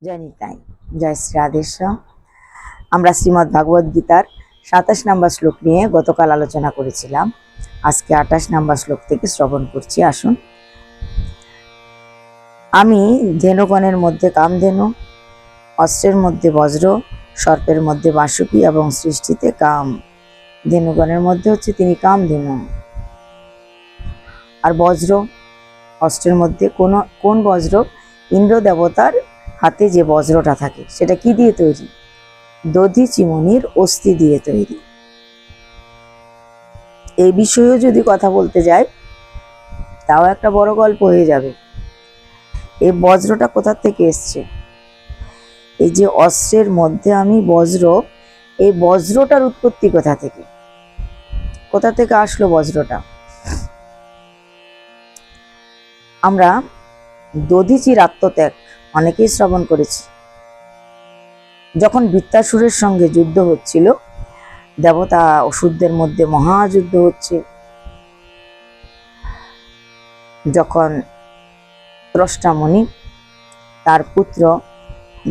জয় নিতাই, জয় শ্রী রাধেশ্যাম। আমরা শ্রীমদ্ ভাগবত গীতার ২৭ নম্বর শ্লোক নিয়ে গতকাল আলোচনা করেছিলাম। আজকে ২৮ নম্বর শ্লোক থেকে শ্রবণ করছি। আসুন। আমি ধেনুগণের মধ্যে কামধেনু, অস্ত্রের মধ্যে বজ্র, সর্পের মধ্যে বাসুকি এবং সৃষ্টিতে কাম। ধেনুগণের মধ্যে হচ্ছে তিনি কামধেনু। আর বজ্র, অস্ত্রের মধ্যে কোন বজ্র? ইন্দ্র দেবতার হাতে যে বজ্রটা থাকে সেটা কি দিয়ে তৈরি? দধিচিমনির অস্থি দিয়ে তৈরি। এই বিষয়েও যদি কথা বলতে যাই তাও একটা বড় গল্প হয়ে যাবে। এই বজ্রটা কোথা থেকে এসছে? এই যে অস্ত্রের মধ্যে আমি বজ্র, এই বজ্রটার উৎপত্তি কোথা থেকে? কোথা থেকে আসলো বজ্রটা? আমরা দধিচির আত্মত্যাগ অনেকেই শ্রবণ করেছি। যখন বৃত্তাসুরের সঙ্গে যুদ্ধ হচ্ছিল, দেবতা অসুরদের মধ্যে মহাযুদ্ধ হচ্ছে, যখন ত্রষ্টামণি তার পুত্র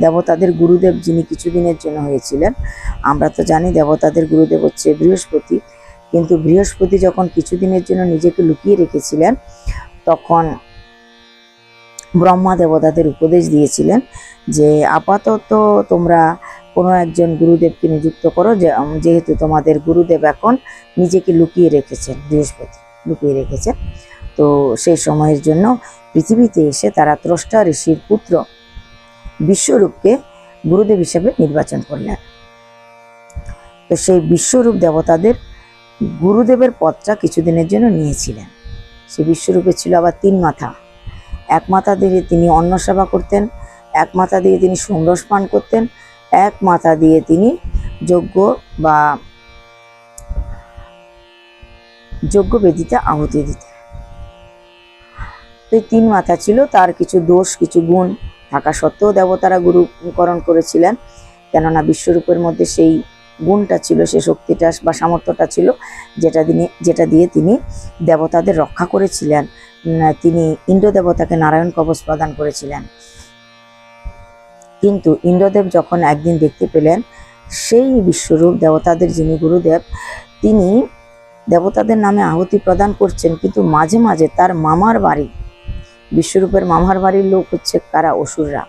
দেবতাদের গুরুদেব, যিনি কিছুদিনের জন্য হয়েছিলেন, আমরা তো জানি দেবতাদের গুরুদেব হচ্ছে বৃহস্পতি, কিন্তু বৃহস্পতি যখন কিছুদিনের জন্য নিজেকে লুকিয়ে রেখেছিলেন, তখন ব্রহ্মা দেবতাদের উপদেশ দিয়েছিলেন যে আপাতত তোমরা কোনো একজন গুরুদেবকে নিযুক্ত করো, যেহেতু তোমাদের গুরুদেব এখন নিজেকে লুকিয়ে রেখেছেন, বৃহস্পতি লুকিয়ে রেখেছেন। তো সেই সময়ের জন্য পৃথিবীতে এসে তারা ত্রষ্টা ঋষির পুত্র বিশ্বরূপকে গুরুদেব হিসেবে নির্বাচন করলেন। তো সেই বিশ্বরূপ দেবতাদের গুরুদেবের পদটা কিছুদিনের জন্য নিয়েছিলেন। সেই বিশ্বরূপে ছিল আবার ৩ মাথা। এক মাথা দিয়ে তিনি অন্ন সেবা করতেন, এক মাথা দিয়ে তিনি সোমরস পান করতেন, এক মাথা দিয়ে তিনি যজ্ঞ বেদিতে আহুতি দিতেন। তো এই ৩ মাথা ছিল, তার কিছু দোষ কিছু গুণ থাকা সত্ত্বেও দেবতারা গুরুকরণ করেছিলেন, কেননা বিশ্বরূপের মধ্যে সেই গুণটা ছিল, সেই শক্তিটা বা সামর্থ্যটা ছিল, যেটা দিয়ে তিনি দেবতাদের রক্ষা করেছিলেন। তিনি ইন্দ্র দেবতাকে নারায়ণ কবচ প্রদান করেছিলেন। কিন্তু ইন্দ্রদেব যখন একদিন দেখতে পেলেন সেই বিশ্বরূপ দেবতাদের যিনি গুরুদেব, তিনি দেবতাদের নামে আহুতি প্রদান করছেন, কিন্তু মাঝে মাঝে তার মামার বাড়ি, বিশ্বরূপের মামার বাড়ির লোক হচ্ছে কারা? অসুররা,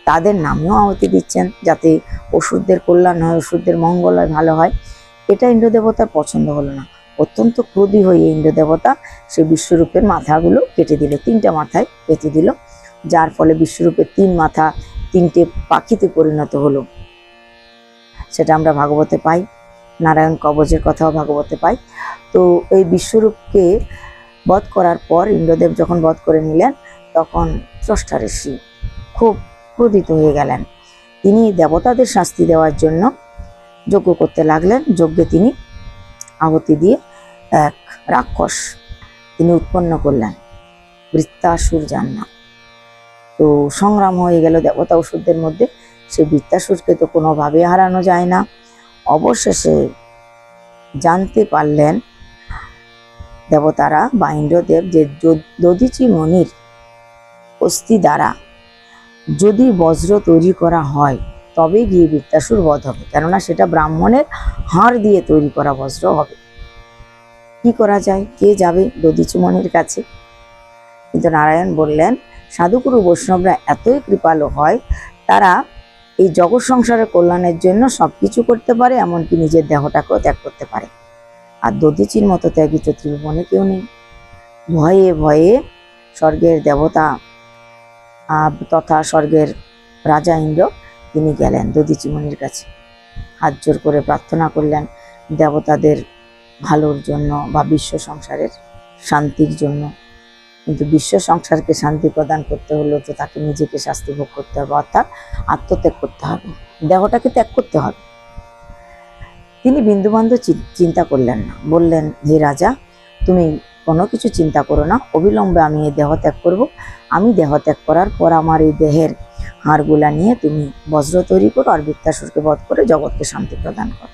তাদের নামেও আহুতি দিচ্ছেন, যাতে অসুরদের কল্যাণ হয়, অসুরদের মঙ্গল হয়, ভালো হয়। এটা ইন্দ্র দেবতার পছন্দ হলো না। অত্যন্ত ক্রোধী হয়ে ইন্দ্র দেবতা সেই বিশ্বরূপের মাথাগুলো কেটে দিল, ৩টা মাথায় কেটে দিল, যার ফলে বিশ্বরূপের ৩ মাথা ৩টে পাখিতে পরিণত হলো। সেটা আমরা ভাগবতে পাই, নারায়ণ কবচের কথাও ভাগবতে পাই। তো এই বিশ্বরূপকে বধ করার পর ইন্দ্রদেব যখন বধ করে নিলেন, তখন ত্রষ্টা ঋষি খুব ক্রোধিত হয়ে গেলেন। তিনি দেবতাদের শাস্তি দেওয়ার জন্য যজ্ঞ করতে লাগলেন। যজ্ঞে তিনি আহুতি দিয়ে এক রাক্ষস তিনি উৎপন্ন করলেন, বৃত্তাসুর যার নাম। তো সংগ্রাম হয়ে গেল দেবতা অসুরদের মধ্যে। সেই বৃত্তাসুরকে তো কোনোভাবে হারানো যায় না। অবশেষে জানতে পারলেন দেবতারা বা ইন্দ্রদেব যে দধিচিমনির অস্থি দ্বারা যদি বজ্র তৈরি করা হয় তবে গিয়ে বৃত্তাসুর বধ হবে, কেননা সেটা ব্রাহ্মণের হাড় দিয়ে তৈরি করা বজ্র হবে। কি করা যায়? কে যাবে দধিচিমনির কাছে? কিন্তু নারায়ণ বললেন, সাধুগুরু বৈষ্ণবরা এতই কৃপালু হয়, তারা এই জগৎ সংসারের কল্যাণের জন্য সবকিছু করতে পারে, এমনকি নিজের দেহটাকেও ত্যাগ করতে পারে। আর দধিচির মতো ত্যাগী তো ত্রিভুবনে কেউ নেই। ভয়ে ভয়ে স্বর্গের দেবতা তথা স্বর্গের রাজা ইন্দ্র তিনি গেলেন দধিচিমনির কাছে, হাত জোর করে প্রার্থনা করলেন দেবতাদের ভালোর জন্য বা বিশ্ব সংসারের শান্তির জন্য। কিন্তু বিশ্ব সংসারকে শান্তি প্রদান করতে হলে তো তাকে নিজেকে শাস্তি ভোগ করতে হবে, অর্থাৎ আত্মত্যাগ করতে হবে, দেহটাকে ত্যাগ করতে হবে। তিনি বিন্দুমাত্র চিন্তা করলেন না। বললেন, হে রাজা, তুমি কোনো কিছু চিন্তা করো না, অবিলম্বে আমি এই দেহ ত্যাগ করবো। আমি দেহ ত্যাগ করার পর আমার এই দেহের হাড়গুলা নিয়ে তুমি বজ্র তৈরি করো, আর বৃত্তাসুরকে বধ করে জগৎকে শান্তি প্রদান করো।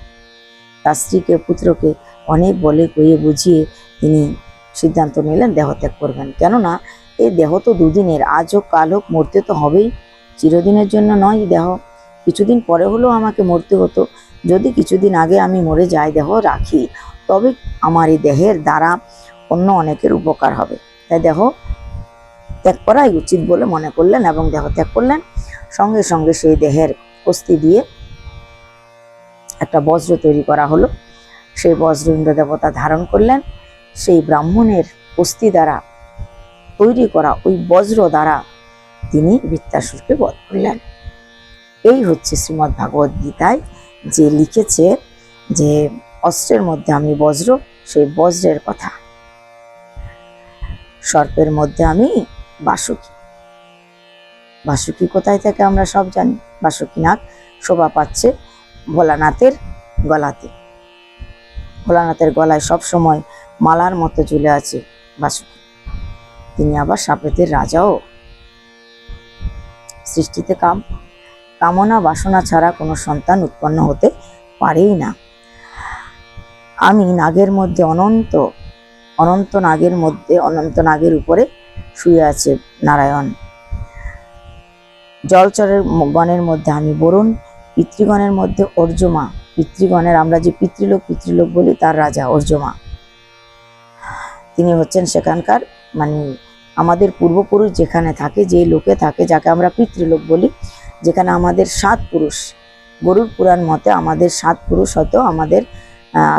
তার স্ত্রীকে পুত্রকে অনেক বলে কইয়ে বুঝিয়ে তিনি সিদ্ধান্ত নিলেন দেহ ত্যাগ করবেন, কেননা এই দেহ তো দুদিনের, আজ হোক কাল হোক মরতে তো হবেই। চিরদিনের জন্য নয় দেহ, কিছুদিন পরে হলেও আমাকে মরতে হতো। যদি কিছুদিন আগে আমি মরে যাই, দেহ রাখি, তবে আমার এই দেহের দ্বারা অন্য অনেকের উপকার হবে। তাই দেহ ত্যাগ করাই উচিত বলে মনে করলেন এবং দেহ ত্যাগ করলেন। সঙ্গে সঙ্গে সেই দেহের অস্থি দিয়ে একটা বজ্র তৈরি করা হলো। সেই বজ্র ইন্দ্র দেবতা ধারণ করলেন। সেই ব্রাহ্মণের অস্থি দ্বারা তৈরি করা ওই বজ্র দ্বারা তিনি বৃত্তাসুরকে বধ করলেন। এই হচ্ছে শ্রীমদ্ ভাগবত গীতায় যে লিখেছে যে অস্ত্রের মধ্যে আমি বজ্র, সেই বজ্রের কথা। সর্পের মধ্যে আমি বাসুকি। বাসুকি কোথায় থেকে আমরা সব জানি। বাসুকিনাথ শোভা পাচ্ছে ভোলানাথের গলাতে। ভোলানাথের গলায় সব সময় মালার মতো ঝুলে আছে বাসুকি। তিনি আবার সাপেদের রাজাও। সৃষ্টিতে কামনা বাসনা ছাড়া কোনো সন্তান উৎপন্ন হতে পারেই না। আমি নাগের মধ্যে অনন্ত নাগের মধ্যে অনন্ত নাগের উপরে শুয়ে আছে নারায়ণ। জলচরের গণের মধ্যে আমি বরুণ, পিতৃগণের মধ্যে অর্জমা। পিতৃগণের আমরা যে পিতৃলোক বলি তার রাজা অর্জমা। তিনি হচ্ছেন সেখানকার মানে আমাদের পূর্বপুরুষ যেখানে থাকে, যে লোকে থাকে, যাকে আমরা পিতৃলোক বলি, যেখানে আমাদের 7 পুরুষ, গরুর পুরাণ মতে আমাদের 7 পুরুষ, হয়তো আমাদের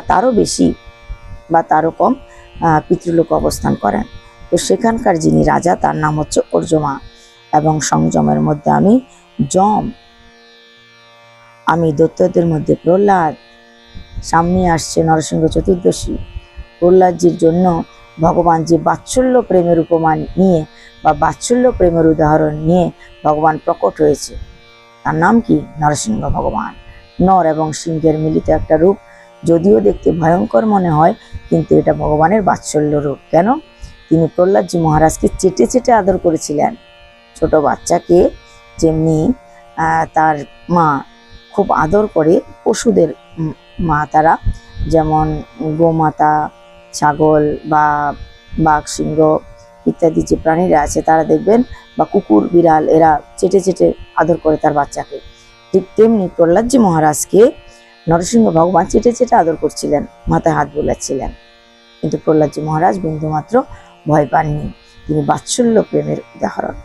তারও বেশি বা তারও কম পিতৃলোক অবস্থান করেন। তো সেখানকার যিনি রাজা তার নাম হচ্ছে অর্জমা। এবং সংযমের মধ্যে আমি যম। আমি দৈত্যদের মধ্যে প্রহ্লাদ। সামনে আসছে নরসিংহ চতুর্দশী। প্রহ্লাদজির জন্য ভগবান যে বাৎসল্য প্রেমের উপমা নিয়ে বা বাৎসল্য প্রেমের উদাহরণ নিয়ে ভগবান প্রকট হয়েছে, তার নাম কি? নরসিংহ ভগবান। নর এবং সিংহের মিলিত একটা রূপ। যদিও দেখতে ভয়ঙ্কর মনে হয়, কিন্তু এটা ভগবানের বাৎসল্য রূপ। কেন? তিনি প্রহ্লাদজি মহারাজকে চেটে চেটে আদর করেছিলেন। ছোট বাচ্চাকে যেমনি তার মা খুব আদর করে, পশুদের মা তারা, যেমন গোমাতা, ছাগল বা বাঘ, সিংহ ইত্যাদি যে প্রাণীরা আছে তারা দেখবেন, বা কুকুর, বিড়াল, এরা চেটে চেটে আদর করে তার বাচ্চাকে। ঠিক তেমনি প্রহ্লাদজি মহারাজকে নরসিংহ ভগবান চেটে চেটে আদর করছিলেন, মাথায় হাত বোলাচ্ছিলেন। কিন্তু প্রহ্লাদজি মহারাজ বিন্দুমাত্র ভয় পাননি। তিনি বাৎসল্য প্রেমের উদাহরণ।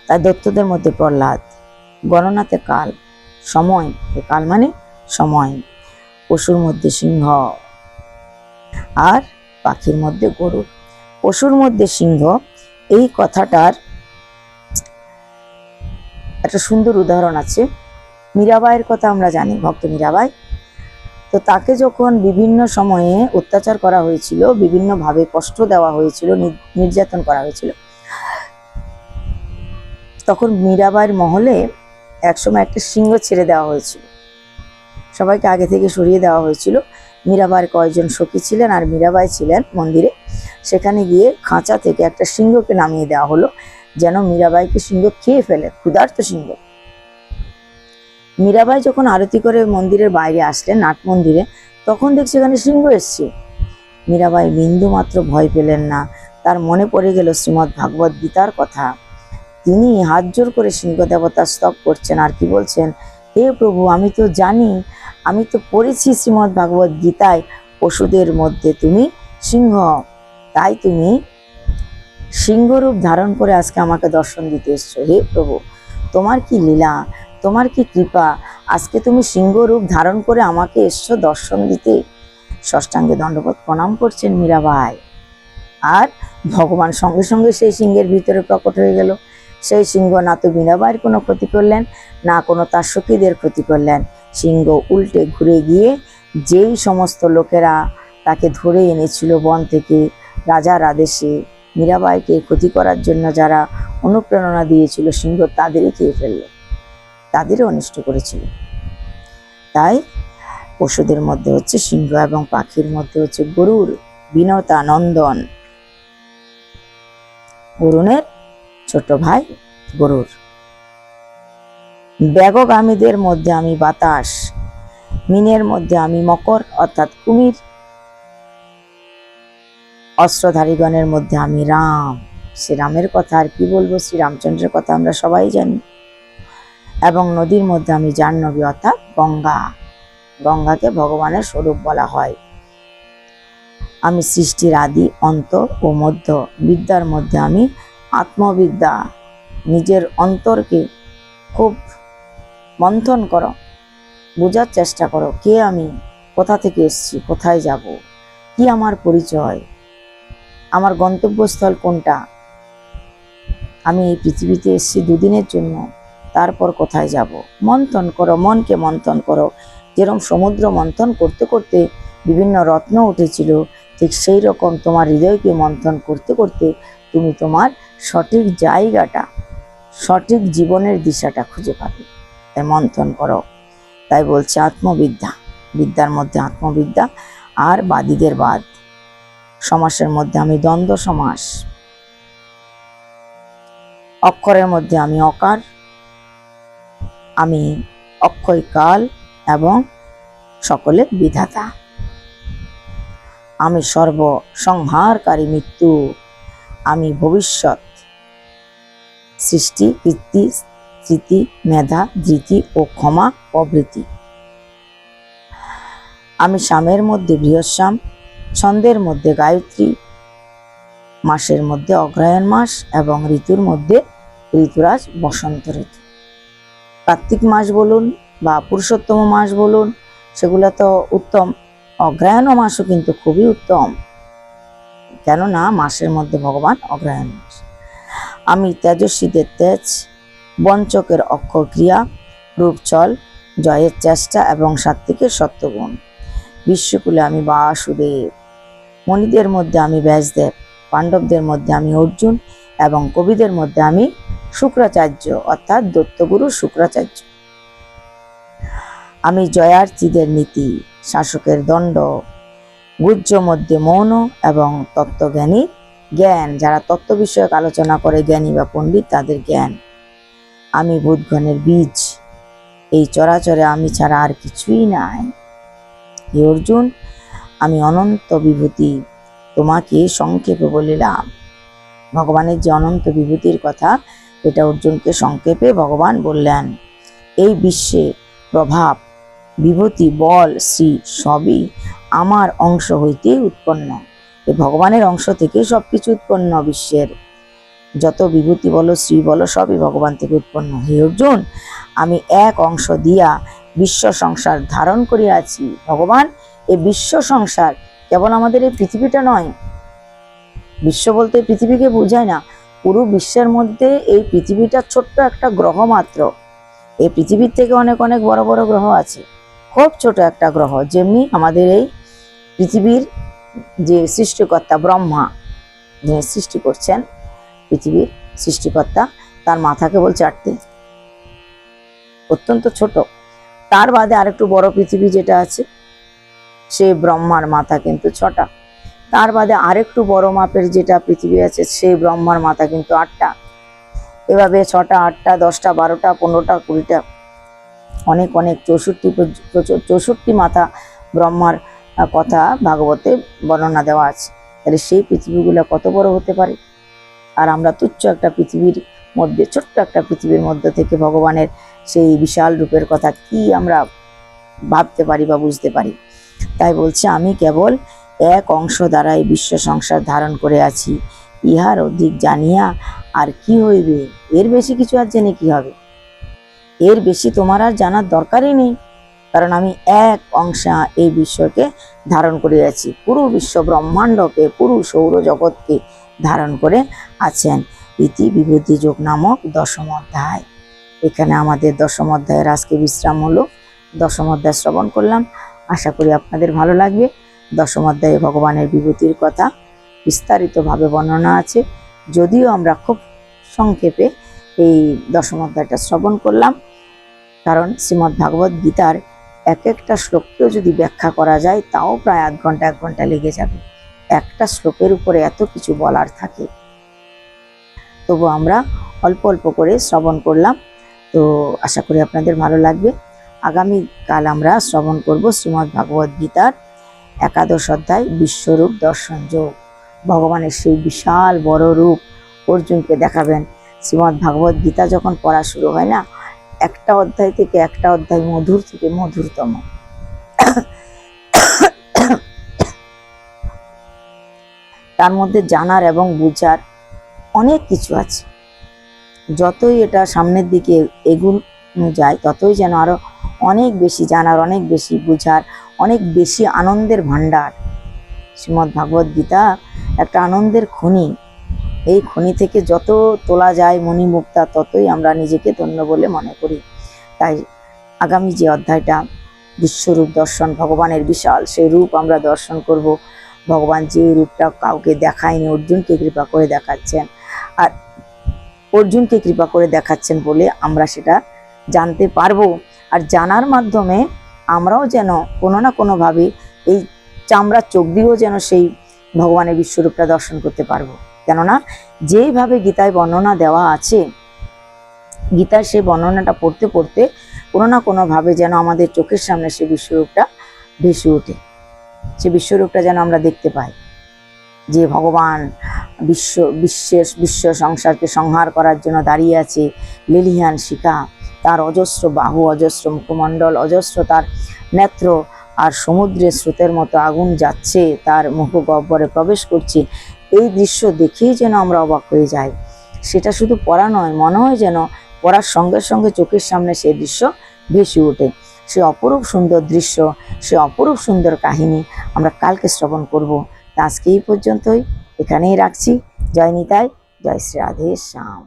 তাই দৈত্যদের মধ্যে প্রহ্লাদ। গণনাতে কাল, সময়, কাল মানে সময়। পশুর মধ্যে সিংহ আর পাখির মধ্যে গরু। পশুর মধ্যে সিংহ, এই কথাটার একটা সুন্দর উদাহরণ আছে। মীরাবাইয়ের কথা আমরা জানি, ভক্ত মীরাবাই। তো তাকে যখন বিভিন্ন সময়ে অত্যাচার করা হয়েছিল, বিভিন্নভাবে কষ্ট দেওয়া হয়েছিল, নির্যাতন করা হয়েছিল, তখন মীরাবাইয়ের মহলে একসময় একটা সিংহ ছেড়ে দেওয়া হয়েছিল। সবাইকে আগে থেকে সরিয়ে দেওয়া হয়েছিল। মীরাবাইয়ের কয়েকজন সখী ছিলেন আর মীরাবাই ছিলেন মন্দিরে। সেখানে গিয়ে খাঁচা থেকে একটা সিংহকে নামিয়ে দেওয়া হলো, যেন মীরাবাইকে সিংহ খেয়ে ফেলে, ক্ষুধার্ত সিংহ। মীরাবাই যখন আরতি করে মন্দিরের বাইরে আসলেন, নাট মন্দিরে, তখন দেখছি এখানে সিংহ এসছে। মীরাবাই বিন্দু মাত্র ভয় পেলেন না। তার মনে পড়ে গেল শ্রীমদ্ ভাগবত গীতার কথা। তিনি হাত জোর করে সিংহ দেবতা স্তব করছেন আর কি বলছেন, হে প্রভু, আমি তো জানি, আমি তো পড়েছি শ্রীমদ্ ভাগবত গীতায়, পশুদের মধ্যে তুমি সিংহ। তাই তুমি সিংহরূপ ধারণ করে আজকে আমাকে দর্শন দিতে এসছো। হে প্রভু, তোমার কি লীলা, তোমার কি কৃপা, আজকে তুমি সিংহরূপ ধারণ করে আমাকে এসছো দর্শন দিতে। ষষ্ঠাঙ্গে দণ্ডবোধ প্রণাম করছেন মীরাবাই। আর ভগবান সঙ্গে সঙ্গে সেই সিংহের ভিতরে প্রকট হয়ে গেল। সেই সিংহ না তো মীরাবাইয়ের কোনো ক্ষতি করলেন, না কোনো তার সখীদের ক্ষতি করলেন। সিংহ উল্টে ঘুরে গিয়ে যেই সমস্ত লোকেরা তাকে ধরে এনেছিল বন থেকে রাজার আদেশে, মীরাবাইকে ক্ষতি করার জন্য যারা অনুপ্রেরণা দিয়েছিল, সিংহ তাদেরই খেয়ে ফেলল, তাদেরও অনিষ্ট করেছিল। তাই পশুদের মধ্যে হচ্ছে সিংহ এবং পাখির মধ্যে হচ্ছে গরুর বিনতা নন্দন। বরুণের ছোট ভাই গরুর। ব্যাগগামীদের মধ্যে আমি বাতাস, মিনের মধ্যে আমি মকর অর্থাৎ কুমির, অস্ত্রধারীগণের মধ্যে আমি রাম, শ্রীরামের কথা আর কি বলবো, শ্রীরামচন্দ্রের কথা আমরা সবাই জানি। এবং নদীর মধ্যে আমি জাহ্নবী অর্থাৎ গঙ্গা, গঙ্গাকে ভগবানের স্বরূপ বলা হয়। আমি সৃষ্টির আদি, অন্ত ও মধ্য, বিদ্যার মধ্যে আমি আত্মবিদ্যা। নিজের অন্তরকে খুব মন্থন করো, বোঝার চেষ্টা করো, কে আমি, কোথা থেকে এসেছি, কোথায় যাব, কি আমার পরিচয়, আমার গন্তব্যস্থল কোনটা। আমি এই পৃথিবীতে এসেছি দুদিনের জন্য, তারপর কোথায় যাব। মন্থন করো, মনকে মন্থন করো। যেরকম সমুদ্র মন্থন করতে করতে বিভিন্ন রত্ন উঠেছিল, ঠিক সেই রকম তোমার হৃদয়কে মন্থন করতে করতে তুমি তোমার সঠিক জায়গাটা, সঠিক জীবনের দিশাটা খুঁজে পাবে। তাই মন্থন করো। তাই বলছে আত্মবিদ্যা, বিদ্যার মধ্যে আত্মবিদ্যা। আর বাদীদের বাদ, সমাসের মধ্যে আমি দ্বন্দ্ব সমাস। অক্ষরের মধ্যে আমি অকার, আমি অক্ষয় কাল এবং সকলের বিধাতা। আমি সর্ব সংহারকারী মৃত্যু, আমি ভবিষ্যৎ সৃষ্টি, কীর্তি, স্মৃতি, মেধা, ধৃতি ও ক্ষমা প্রভৃতি। আমি সামের মধ্যে বৃহস্যাম, ছন্দের মধ্যে গায়ত্রী, মাসের মধ্যে অগ্রহায়ণ মাস এবং ঋতুর মধ্যে ঋতুরাজ বসন্ত ঋতু। কার্তিক মাস বলুন বা পুরুষোত্তম মাস বলুন, সেগুলো তো উত্তম। অগ্রহায়ণ মাসও কিন্তু খুবই উত্তম, কেননা মাসের মধ্যে ভগবান অগ্রহায়ণ মাস। আমি তেজস্বীদের তেজ, বঞ্চকের অক্ষর ক্রিয়া, রূপচল, জয়ের চেষ্টা এবং সাত্ত্বিকের সত্যগুণ। বিশ্বকুলে আমি বাসুদেব, মণিদের মধ্যে আমি ব্যাসদেব, পাণ্ডবদের মধ্যে আমি অর্জুন এবং কবিদের মধ্যে আমি শুক্রাচার্য অর্থাৎ দত্তগুরু শুক্রাচার্য। আমি জয়ার্থীদের নীতি, শাসকের দণ্ড, গুহ্য মধ্যে মৌন এবং তত্ত্বজ্ঞানী জ্ঞান। যারা তত্ত্ব বিষয়ক আলোচনা করে জ্ঞানী বা পণ্ডিত, তাদের জ্ঞান। আমি ভূতগণের বীজ, এই চরাচরে আমি ছাড়া আর কিছুই নাই। হে অর্জুন, আমি অনন্ত বিভূতি, তোমাকে সংক্ষেপে বলিলাম। ভগবানের যে অনন্ত বিভূতির কথা, এটা অর্জুনকে সংক্ষেপে ভগবান বললেন। এই বিশ্বে প্রভাব, বিভূতি, বল, শ্রী সবই আমার অংশ হইতে উৎপন্ন। এই ভগবানের অংশ থেকে সবকিছু উৎপন্ন। বিশ্বের যত বিভূতি বলো, শ্রী বলো, সবই ভগবান থেকে উৎপন্ন। হে অর্জুন, আমি এক অংশ দিয়া বিশ্ব সংসার ধারণ করিয়াছি। ভগবান এই বিশ্ব সংসার কেবল আমাদের এই পৃথিবীটা নয়। বিশ্ব বলতে পৃথিবীকে বোঝায় না, পুরো বিশ্বের মধ্যে এই পৃথিবীটা ছোট্ট একটা গ্রহ মাত্র। এই পৃথিবীর থেকে অনেক অনেক বড় বড় গ্রহ আছে, খুব ছোট একটা গ্রহ। যেমনি আমাদের এই পৃথিবীর যে সৃষ্টিকর্তা ব্রহ্মা, যে সৃষ্টি করছেন পৃথিবীর সৃষ্টিকর্তা, তার মাথাকে বল 4টে, অত্যন্ত ছোট। তার বাদে আরেকটু বড় পৃথিবী যেটা আছে, সে ব্রহ্মার মাথা কিন্তু 6টা। তার বাদে আরেকটু বড় মাপের যেটা পৃথিবী আছে, সেই ব্রহ্মার মাথা কিন্তু 8টা। এভাবে 6টা, 8টা, 10টা, 12টা, 15টা, 20টা, অনেক অনেক 64 মাথা ব্রহ্মার কথা ভাগবতে বর্ণনা দেওয়া আছে। তাহলে সেই পৃথিবীগুলো কত বড় হতে পারে। আর আমরা তুচ্ছ একটা পৃথিবীর মধ্যে, ছোট্ট একটা পৃথিবীর মধ্যে থেকে ভগবানের সেই বিশাল রূপের কথা কি আমরা ভাবতে পারি বা বুঝতে পারি। তাই বলছে, আমি কেবল এক অংশ দ্বারা এই বিশ্ব সংসার ধারণ করে আছি। ইহার অধিক জানিয়া আর কি হইবে। এর বেশি কিছু আর জেনে কি হবে, এর বেশি তোমার আর জানার দরকারই নেই। কারণ আমি এক অংশা এই বিশ্বকে ধারণ করে আছি। পুরো বিশ্ব ব্রহ্মাণ্ডকে, পুরো সৌরজগৎকে ধারণ করে আছেন। ইতি বিভূতি যোগ নামক 10ম অধ্যায়। এখানে আমাদের 10ম অধ্যায়ের আজকে বিশ্রাম হলো। 10ম অধ্যায় শ্রবণ করলাম, আশা করি আপনাদের ভালো লাগবে। 10ম অধ্যায়ে ভগবানের বিভূতির কথা বিস্তারিতভাবে বর্ণনা আছে, যদিও আমরা খুব সংক্ষেপে এই 10ম অধ্যায়টা শ্রবণ করলাম। কারণ শ্রীমদ্ ভাগবত গীতার এক একটা শ্লোককেও যদি ব্যাখ্যা করা যায়, তাও প্রায় আধ ঘন্টা 1 ঘন্টা লেগে যাবে। একটা শ্লোকের উপরে এত কিছু বলার থাকে। তবু আমরা অল্প অল্প করে শ্রবণ করলাম, তো আশা করি আপনাদের ভালো লাগবে। আগামীকাল আমরা শ্রবণ করব শ্রীমদ্ ভাগবত গীতার 11শ অধ্যায় বিশ্বরূপ দর্শন যোগ। ভগবানের সেই বিশাল বড় রূপ অর্জুনকে দেখাবেন। শ্রীমদ্ ভাগবত গীতা যখন পড়া শুরু হয় না, একটা অধ্যায় থেকে একটা অধ্যায় মধুর থেকে মধুরতম। তার মধ্যে জানার এবং বুঝার অনেক কিছু আছে। যতই এটা সামনের দিকে এগুনো যায়, ততই যেন আরো অনেক বেশি জানার, অনেক বেশি বুঝার, অনেক বেশি আনন্দের ভান্ডার। শ্রীমদ্ ভাগবত গীতা একটা আনন্দের খনি। এই খনি থেকে যত তোলা যায় মণিমুক্তা, ততই আমরা নিজেকে ধন্য বলে মনে করি। তাই আগামী যে অধ্যায়টা, বিশ্বরূপ দর্শন, ভগবানের বিশাল সেই রূপ আমরা দর্শন করব। ভগবান যে রূপটা কাউকে দেখায়নি, অর্জুনকে কৃপা করে দেখাচ্ছেন। আর অর্জুনকে কৃপা করে দেখাচ্ছেন বলে আমরা সেটা জানতে পারবো। আর জানার মাধ্যমে আমরাও যেন কোনো না কোনোভাবে এই চামড়ার চোখ দিয়েও যেন সেই ভগবানের বিশ্বরূপটা দর্শন করতে পারবো। কেননা যেইভাবে গীতায় বর্ণনা দেওয়া আছে, গীতার সেই বর্ণনাটা পড়তে পড়তে কোনো না কোনোভাবে যেন আমাদের চোখের সামনে সেই বিশ্বরূপটা ভেসে ওঠে। সে বিশ্বরূপটা যেন আমরা দেখতে পাই, যে ভগবান বিশ্ব সংসারকে সংহার করার জন্য দাঁড়িয়ে আছে। লেলিহান শিখা, তার অজস্র বাহু, অজস্র মুখমণ্ডল, অজস্র তার নেত্র, আর সমুদ্রের স্রোতের মতো আগুন যাচ্ছে, তার মুখ গহ্বরে প্রবেশ করছে। এই দৃশ্য দেখেই যেন আমরা অবাক হয়ে যাই। সেটা শুধু পড়া নয়, মনে হয় যেন পড়ার সঙ্গে সঙ্গে চোখের সামনে সেই দৃশ্য ভেসে ওঠে। সে অপরূপ সুন্দর দৃশ্য, সে অপরূপ সুন্দর কাহিনী আমরা কালকে শ্রবণ করব। তা আজকে এই পর্যন্তই, এখানেই রাখছি। জয় নিতাই, জয় শ্রী রাধে শ্যাম।